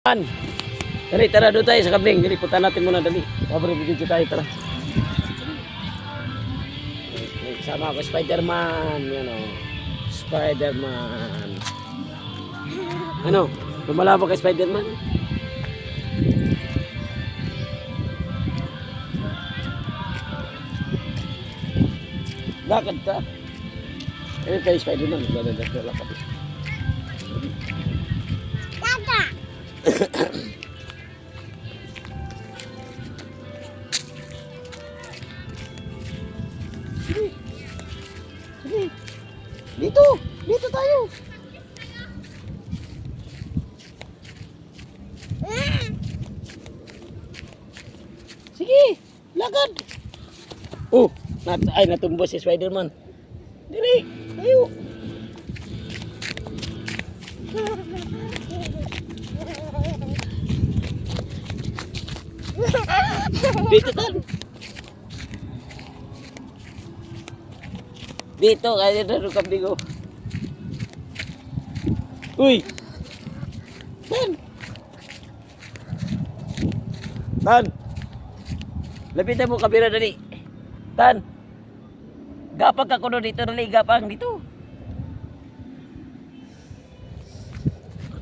Dali, tara doon tayo sa kambing. Dali, punta natin muna, dali. Pobre, video tayo, tara. Sama ako, Spider-Man. Yan o. Spider-Man. Ano? Lumalaban kay Spider-Man? Lakad ka. Ayun kay Spider-Man. Lalakad. Tata! Sige. Sige. Dito. Dito tayo. Sige. Lakad. Oh. Natumbo si Spider-Man. Dili. Tayo. Dito tan. Dito kaya na kambing ko. Uy. Tan. Tan. Lapitan mo kamera dali. Tan. Gapang ka kuno dito dali, gapang dito.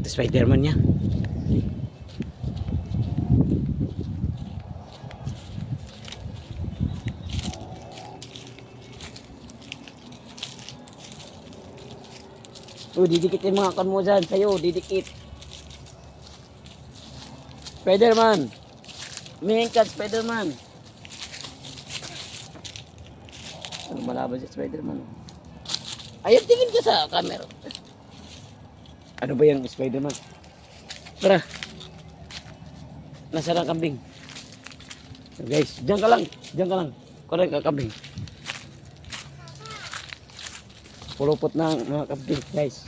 Spider-Man niya. Oh, didikit yung mga kan mo dyan sa'yo, didikit. Spider-Man. Umingin ka, Spider-Man. Ano malaban si Spider-Man? Ayun, tingin ka sa camera. Ano ba yung Spider-Man? Tara. Nasaan ang kambing? So guys, diyan ka lang. Diyan ka lang. Kunin ka kambing. Pulupot na ang mga kambing, guys.